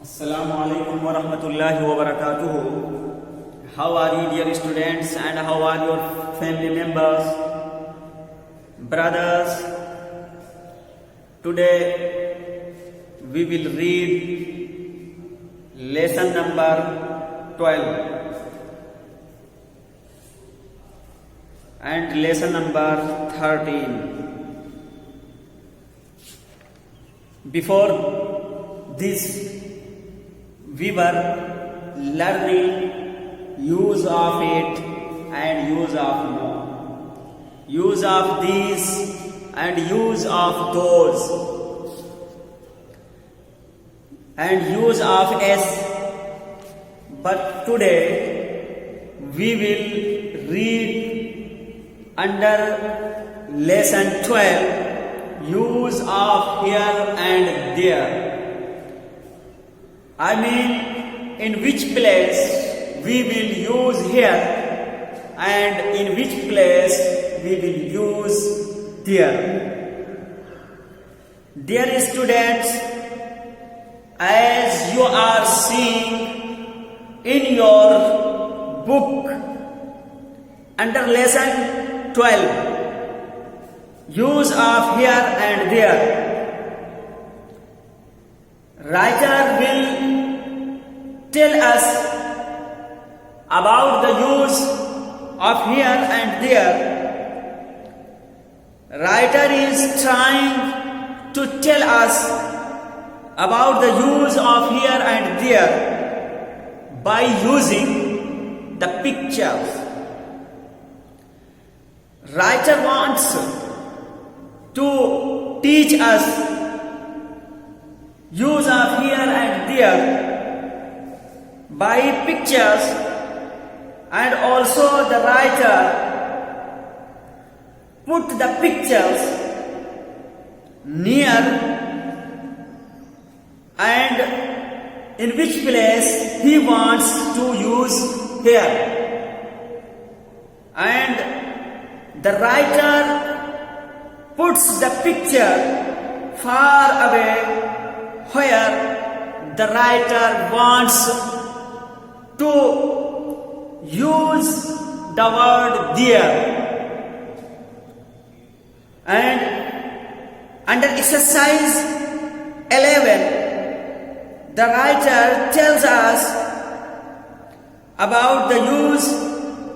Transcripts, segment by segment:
Assalamu alaikum wa rahmatullahi wa barakatuhu. How are you, dear students, and how are your family members, brothers? Today we will read lesson number 12 and lesson number 13. Before this, we were learning use of it and use of no, use of these and use of those, and use of s. But today we will read under lesson 12 use of here and there. I mean, in which place we will use here and in which place we will use there. Dear students, as you are seeing in your book under lesson 12, use of here and there, writer will tell us about the use of here and there. Writer is trying to tell us about the use of here and there by using the pictures. Writer wants to teach us use of here and there by pictures, and also the writer put the pictures near and in which place he wants to use here, and the writer puts the picture far away where the writer wants to use the word there. And under exercise 11, the writer tells us about the use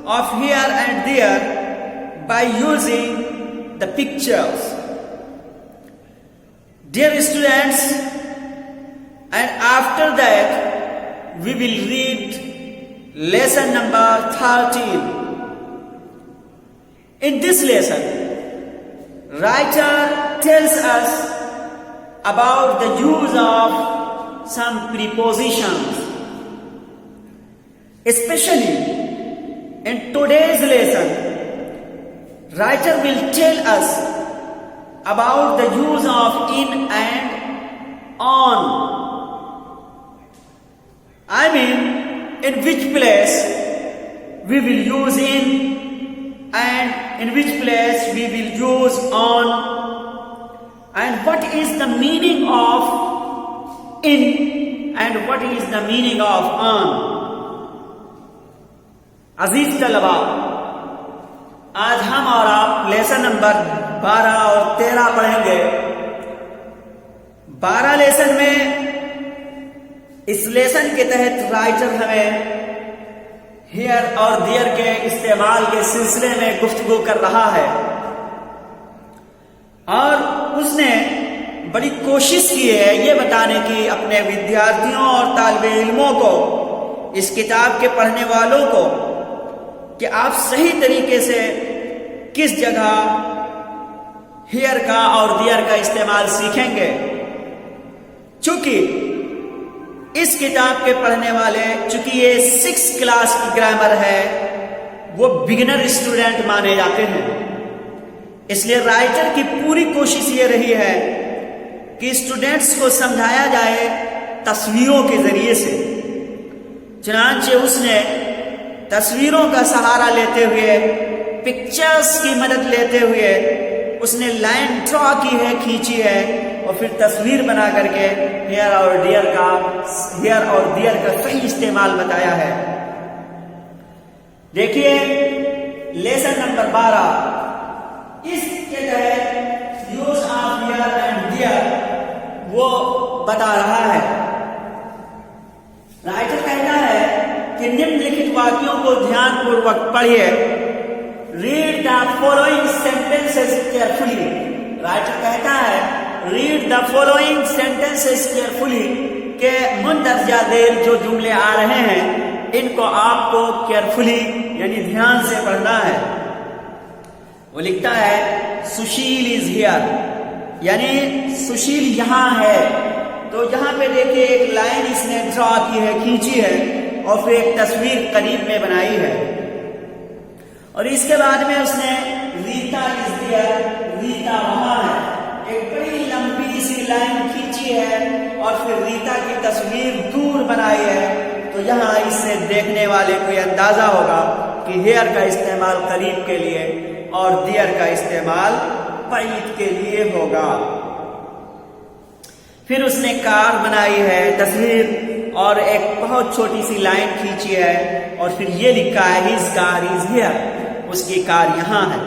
of here and there by using the pictures. Dear students, and after that we will read lesson number 13. In this lesson, writer tells us about the use of some prepositions. Especially in today's lesson, writer will tell us about the use of in and on. I mean, in which place we will use in and in which place we will use on, and what is the meaning of in and what is the meaning of on. अजीज तलबा, आज हम और आप lesson number 12 और 13 पढ़ेंगे। 12 lesson में इस lesson के तहत राइटर हमें हियर और देयर के इस्तेमाल के सिलसिले में गुफ्तगू कर रहा है, और उसने बड़ी कोशिश की है ये बताने की अपने विद्यार्थियों और तालिब इल्मों को, इस किताब के पढ़ने वालों को, कि आप सही तरीके से किस जगह हियर का और देयर का इस्तेमाल सीखेंगे। चूंकि इस किताब के पढ़ने वाले, चूंकि ये 6th क्लास की ग्रामर है, वो बिगिनर स्टूडेंट माने जाते हैं, इसलिए राइटर की पूरी कोशिश ये रही है कि स्टूडेंट्स को समझाया जाए तस्वीरों के जरिए से। चुनांचे उसने तस्वीरों का सहारा लेते हुए, पिक्चर्स की मदद लेते हुए उसने लाइन ड्रॉ की है, खींची है, और फिर तस्वीर बना करके हेयर और डियर का सही इस्तेमाल बताया है। देखिए लेसन नंबर 12, इसके तहत use of hair and dear वो बता रहा है। राइटर कहता है कि निम्नलिखित वाक्यों को ध्यानपूर्वक पढ़िए। Read the following sentences carefully. Writer कहता है read the following sentences carefully के मुंदरजा देर जो जुमले आ रहे हैं इनको आपको केयरफुली यानी ध्यान से पढ़ना है। वो लिखता है सुशील इज हियर, यानी सुशील यहाँ है। तो यहाँ पे देखिए एक लाइन इसने ड्रॉ की है, खींची है और फिर एक तस्वीर करीब में बनाई है। और इसके बाद में उसने रीता इज हियर, रीता वहां है, एक बड़ी लंबी सी लाइन खींची है और फिर रीता की तस्वीर दूर बनाई है। तो यहाँ इससे देखने वाले को यह अंदाजा होगा कि हेयर का इस्तेमाल करीब के लिए और डियर का इस्तेमाल बाइट के लिए होगा। फिर उसने कार बनाई है तस्वीर और एक बहुत छोटी सी लाइन खींची है और फिर ये लिखा है हिज कार इज हियर, उसकी कार यहाँ है।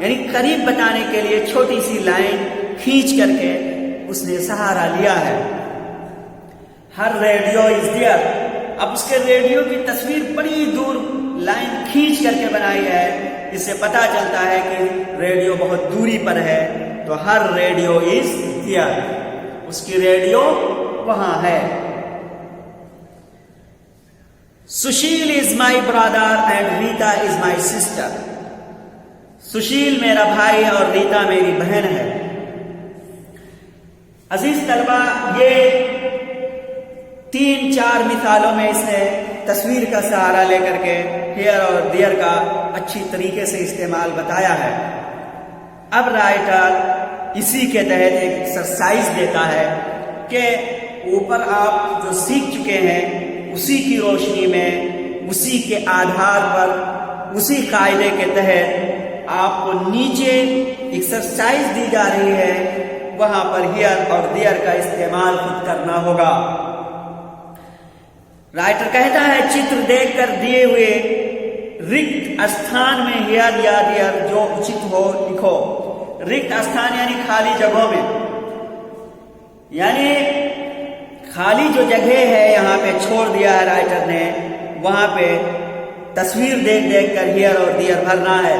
यानी करीब बताने के लिए छोटी सी लाइन खींच करके उसने सहारा लिया है। हर रेडियो इज हियर, अब उसके रेडियो की तस्वीर बड़ी दूर लाइन खींच करके बनाई है। इससे पता चलता है कि रेडियो बहुत दूरी पर है। तो हर रेडियो इज हियर, उसकी रेडियो वहां है। Sushil is my brother and Rita is my sister. Sushil मेरा भाई और रीता मेरी बहन है। अजीज तलबा, ये 3-4 मिसालों में इसने तस्वीर का सहारा लेकर के हेयर और डियर का अच्छी तरीके से इस्तेमाल बताया है। अब राइटर इसी के तहत एक एक्सरसाइज देता है कि ऊपर आप जो सीख चुके हैं उसी की रोशनी में, उसी के आधार पर, उसी कायदे के तहत आपको नीचे एक्सरसाइज दी जा रही है, वहां पर हियर और डियर का इस्तेमाल खुद करना होगा। राइटर कहता है चित्र देखकर दिए हुए रिक्त स्थान में हियर या डियर जो उचित हो लिखो। रिक्त स्थान यानी खाली जगहों में, यानी खाली जो जगह है यहाँ पे छोड़ दिया है राइटर ने, वहां पे तस्वीर देख देख कर हियर और डियर भरना है।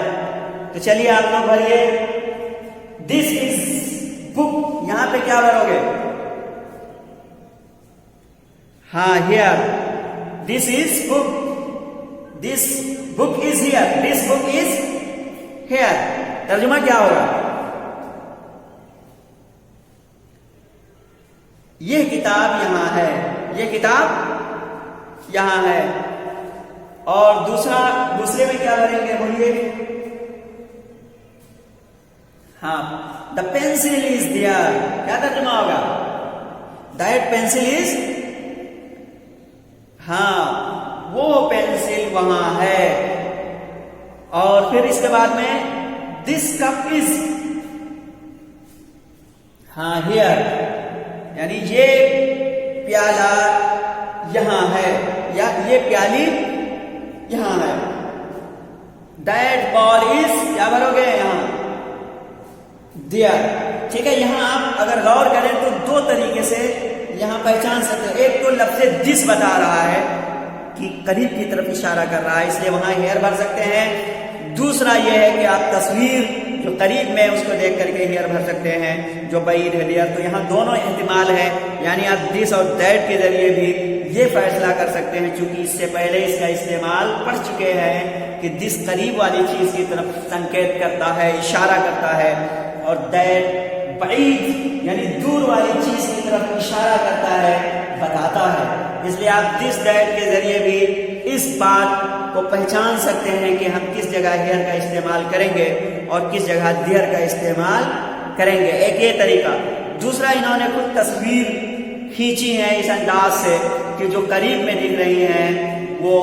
तो चलिए आप लोग भरिए। दिस इज बुक, यहां पे क्या भरोगे? हाँ, here. This is book, this book is here, this book is here. तर्जुमा क्या होगा? यह किताब यहां है, यह किताब यहां है। और दूसरे में क्या भरेंगे बोलिए? हाँ, द पेंसिल इज देयर, क्या तर्जुमा होगा? दैट पेंसिल इज, हाँ वो पेंसिल वहां है। और फिर इसके बाद में दिस कप इज, हाँ हियर, यानी ये प्याला यहां है या ये प्याली यहां है। दैट बॉल इज, क्या भरोगे यहां? देयर। ठीक है, यहां आप अगर गौर करें तो 2 तरीके से यहां पहचान सकते हैं। एक तो लफ्ज़ दिस बता रहा है कि करीब की तरफ इशारा कर रहा है, इसलिए वहां हेयर भर सकते हैं। दूसरा यह है कि आप तस्वीर जो करीब में उसको देख करके हेयर भर सकते हैं, जो बैद है डियर। तो यहाँ दोनों एहतिमाल है, यानी आप दिस और दैट के जरिए भी ये फैसला कर सकते हैं, चूंकि इससे पहले इसका इस्तेमाल पढ़ चुके हैं कि दिस करीब वाली चीज की तरफ संकेत करता है, इशारा करता है, और दैट बैद यानी दूर वाली चीज की तरफ इशारा करता है, बताता है। इसलिए आप दिस दैट के जरिए भी इस बात को पहचान सकते हैं कि हम किस जगह हियर का इस्तेमाल करेंगे और किस जगह डियर का इस्तेमाल करेंगे। एक ये तरीका। दूसरा, इन्होंने कुछ तस्वीर खींची है इस अंदाज से कि जो करीब में दिख रही हैं वो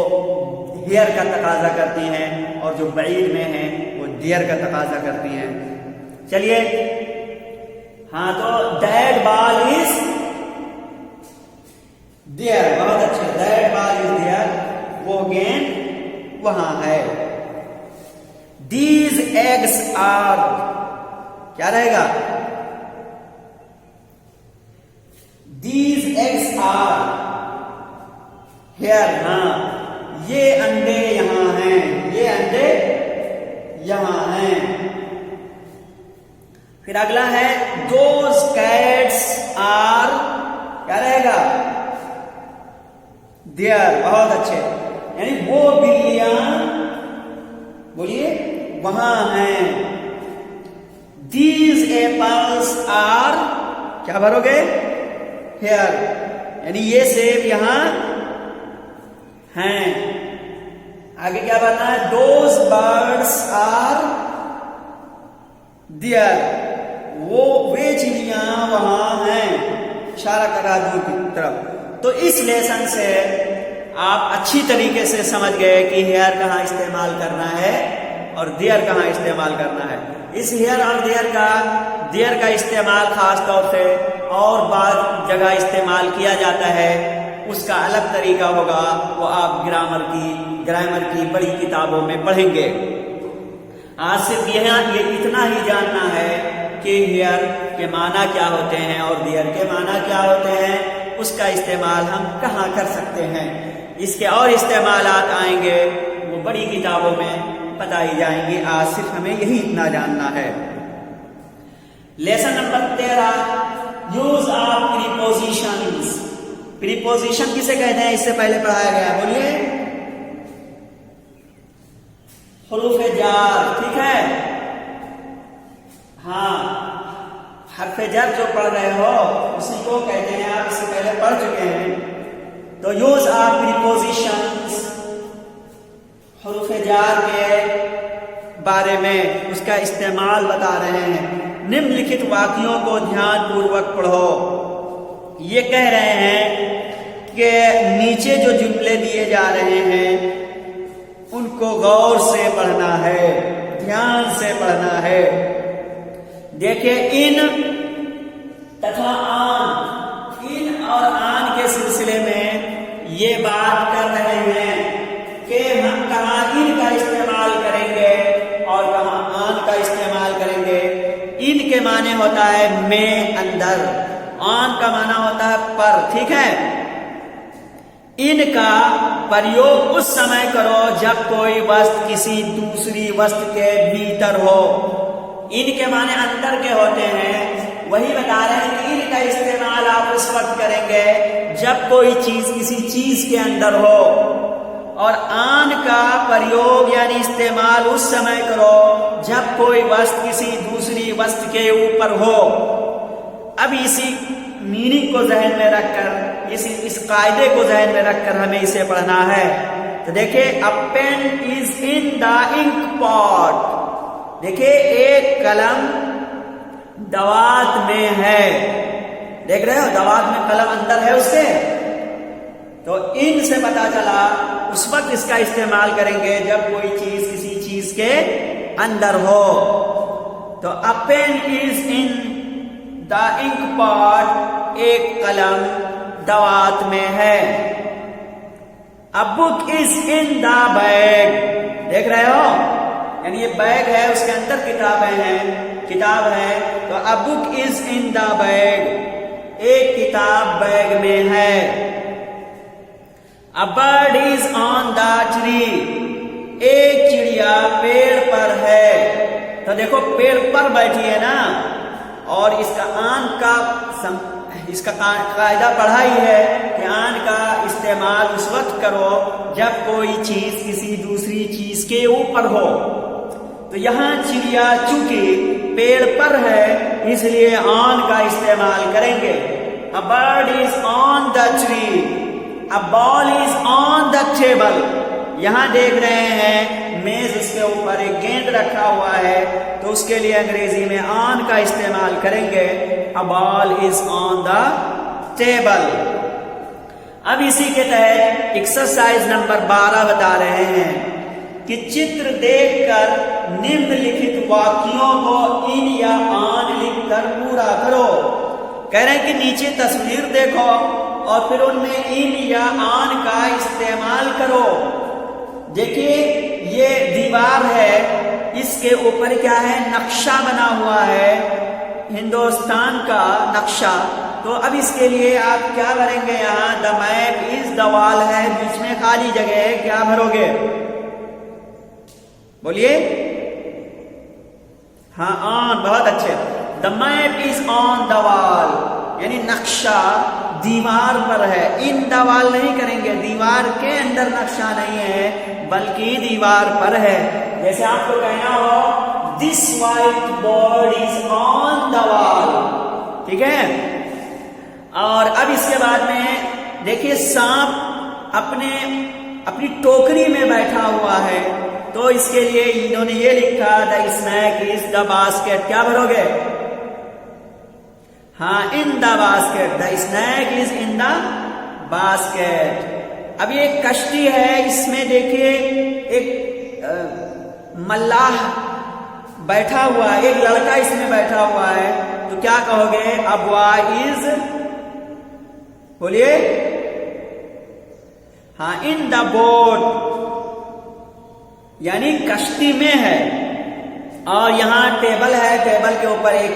हियर का तकाजा करती हैं और जो बैद में हैं वो डियर का तकाजा करती हैं। चलिए हाँ, तो दैट बॉल इज देयर, बहुत अच्छे, दैट बॉल इज देयर, वो गेंद वहां है। दीज एग्स आर, क्या रहेगा? दीज एग्स आर हेयर, हाँ, ये अंडे यहां हैं, ये अंडे यहां हैं। फिर अगला है दोज कैट्स आर, क्या रहेगा? देयर, बहुत अच्छे, यानी वो बिल्लियां, बोलिए, वहां हैं। दीज एपल्स आर, क्या भरोगे? हेयर, यानी ये सेब यहां हैं। आगे क्या बताना है? दोज बर्ड्स आर देयर, वे चिड़ियां वहां हैं, इशारा कर रहा दूर की तरफ। तो इस लेसन से आप अच्छी तरीके से समझ गए कि हेयर कहां इस्तेमाल करना है और देयर कहां इस्तेमाल करना है। इस हेयर और देयर का इस्तेमाल खास तौर से और बाद जगह इस्तेमाल किया जाता है, उसका अलग तरीका होगा, वो आप ग्रामर की बड़ी किताबों में पढ़ेंगे। आज सिर्फ ये इतना ही जानना है कि हेयर के माना क्या होते हैं और देयर के माना क्या होते हैं, उसका इस्तेमाल हम कहाँ कर सकते हैं। इसके और इस्तेमालात आएंगे, वो बड़ी किताबों में बताई जाएंगी। आज सिर्फ हमें यही इतना जानना है। Lesson number 13, use of prepositions. Preposition किसे कहते हैं? इससे पहले पढ़ाया गया, बोलिए। हुरूफ जार, ठीक है, हाँ, हर्फ जर जो पढ़ रहे हो उसी को कहते हैं, आप इससे पहले पढ़ चुके हैं। तो यूज ऑफ प्रीपोजिशंस, हुरूफ जार के बारे में उसका इस्तेमाल बता रहे हैं। निम्नलिखित वाक्यों को ध्यान पूर्वक पढ़ो। ये कह रहे हैं कि नीचे जो जुमले दिए जा रहे हैं उनको गौर से पढ़ना है, ध्यान से पढ़ना है। देखिए, इन तथा आन, इन और आन के सिलसिले में ये बात कर रहे हैं कि हम कहाँ इन का इस्तेमाल करेंगे और कहाँ आन का इस्तेमाल करेंगे। इन के माने होता है में, अंदर, आन का माना होता है पर, ठीक है। इनका प्रयोग उस समय करो जब कोई वस्तु किसी दूसरी वस्तु के भीतर हो। इनके माने अंदर के होते हैं, वही बता रहे हैं कि इनका इस्तेमाल आप उस वक्त करेंगे जब कोई चीज किसी चीज के अंदर हो। और आन का प्रयोग यानी इस्तेमाल उस समय करो जब कोई वस्तु किसी दूसरी वस्तु के ऊपर हो। अब इसी मीनिंग को जहन में रखकर, इस कायदे को जहन में रखकर हमें इसे पढ़ना है। तो देखिए, a pen is in the ink pot. देखिए, एक कलम दवात में है, देख रहे हो, दवात में कलम अंदर है उसके। तो इन से पता चला उस वक्त इसका इस्तेमाल करेंगे जब कोई चीज किसी चीज के अंदर हो। तो a pen is in the ink pot, एक कलम दवात में है। A book is in the bag, देख रहे हो, यानी ये बैग है, उसके अंदर किताब है। तो अ book is in the bag, एक किताब बैग में है। A bird is on the tree, एक चिड़िया पेड़ पर है। तो देखो, पेड़ पर बैठी है ना, और इसका आन का इसका कायदा पढ़ा ही है कि आन का इस्तेमाल उस वक्त करो जब कोई चीज किसी दूसरी चीज के ऊपर हो। तो यहां चिड़िया चूंकि पेड़ पर है इसलिए ऑन का इस्तेमाल करेंगे। A bird is on the tree, a ball is on the table. यहां देख रहे हैं मेज, उसके ऊपर एक गेंद रखा हुआ है, तो उसके लिए अंग्रेजी में ऑन का इस्तेमाल करेंगे। A ball is on the table. अब इसी के तहत एक्सरसाइज नंबर 12 बता रहे हैं कि चित्र देखकर निम्नलिखित वाक्यों को इन या आन लिखकर पूरा करो। कह रहे हैं कि नीचे तस्वीर देखो और फिर उनमें इन या आन का इस्तेमाल करो। देखिए ये दीवार है, इसके ऊपर क्या है, नक्शा बना हुआ है, हिंदुस्तान का नक्शा। तो अब इसके लिए आप क्या करेंगे, यहाँ the map is the wall है, बीच में खाली जगह है, क्या भरोगे, बोलिए। हाँ ऑन, बहुत अच्छे। The map is on the wall, यानी नक्शा दीवार पर है। इन द वॉल नहीं करेंगे, दीवार के अंदर नक्शा नहीं है बल्कि दीवार पर है। जैसे आपको कहना हो this white board is on the wall, ठीक है। और अब इसके बाद में देखिए सांप अपनी टोकरी में बैठा हुआ है, तो इसके लिए इन्होंने ये लिखा the snake is the basket, क्या भरोगे, हाँ in the basket, the snake is in the basket. अब ये कश्ती है, इसमें देखिए एक मल्लाह बैठा हुआ है, एक लड़का इसमें बैठा हुआ है, तो क्या कहोगे, अबवा इज, बोलिए, हाँ इन द बोट, यानी कश्ती में है। और यहां टेबल है, टेबल के ऊपर एक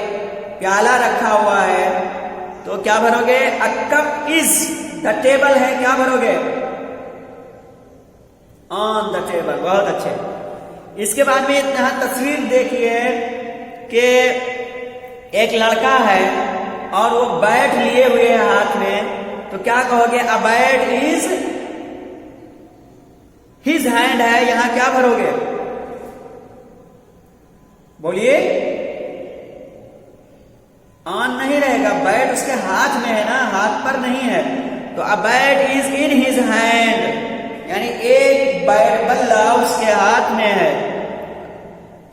प्याला रखा हुआ है, तो क्या भरोगे, a cup is the table है, क्या भरोगे, ऑन द टेबल, बहुत अच्छे। इसके बाद में यहां तस्वीर देखिए कि एक लड़का है और वो बैट लिए हुए है हाथ में, तो क्या कहोगे, a bat is his hand है, यहां क्या भरोगे, बोलिए, ऑन नहीं रहेगा, बैट उसके हाथ में है ना, हाथ पर नहीं है, तो a bat is in his hand, यानी एक बैट बल्ला उसके हाथ में है।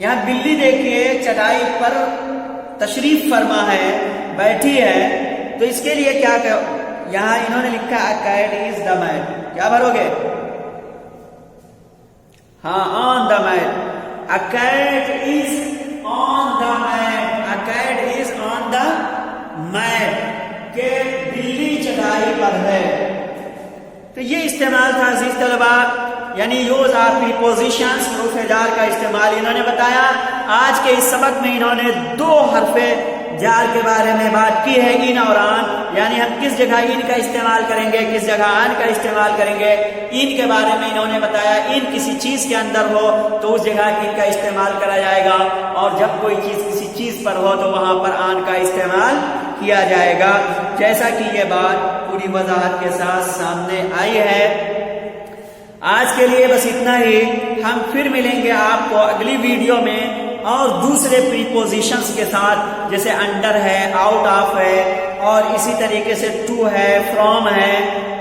यहां बिल्ली देखिए चटाई पर तशरीफ फरमा है, बैठी है, तो इसके लिए क्या कर, यहां इन्होंने लिखा a cat is the mat, क्या भरोगे, हाँ on the mat, a cat is on the mat, a cat is on the mat, के बिल्ली चटाई पर है। तो ये इस्तेमाल था अजीज तलबा, यानी यूज ऑफ प्रीपोजिशंस, हरूफ जार का इस्तेमाल इन्होंने बताया। आज के इस सबक में इन्होंने दो हरफे जार के बारे में बात की है, इन और आन, यानी हम किस जगह इन का इस्तेमाल करेंगे, किस जगह आन का इस्तेमाल करेंगे। इन के बारे में इन्होंने बताया, इन किसी चीज के अंदर हो तो उस जगह इन का इस्तेमाल करा जाएगा, और जब कोई चीज किसी चीज पर हो तो वहां पर आन का इस्तेमाल किया जाएगा। जैसा कि ये बात पूरी वजाहत के साथ सामने आई है। आज के लिए बस इतना ही, हम फिर मिलेंगे आपको अगली वीडियो में और दूसरे प्रीपोजिशंस के साथ, जैसे अंडर है, आउट ऑफ है, और इसी तरीके से टू है, फ्रॉम है,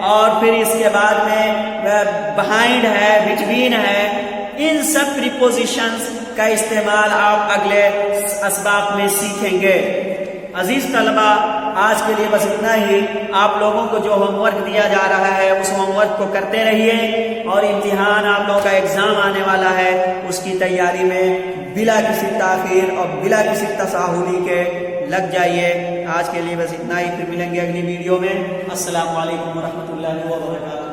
और फिर इसके बाद में बिहाइंड है, बिटवीन है। इन सब प्रीपोजिशंस का इस्तेमाल आप अगले असबाब में सीखेंगे। अजीज तलबा, आज के लिए बस इतना ही। आप लोगों को जो होमवर्क दिया जा रहा है उस होमवर्क को करते रहिए, और इम्तिहान आप लोगों का एग्जाम आने वाला है, उसकी तैयारी में बिला किसी ताखीर और बिला किसी तसाहुली के लग जाइए। आज के लिए बस इतना ही, फिर मिलेंगे अगली वीडियो में। अस्सलाम वालेकुम व रहमतुल्लाहि व बरकातुहू।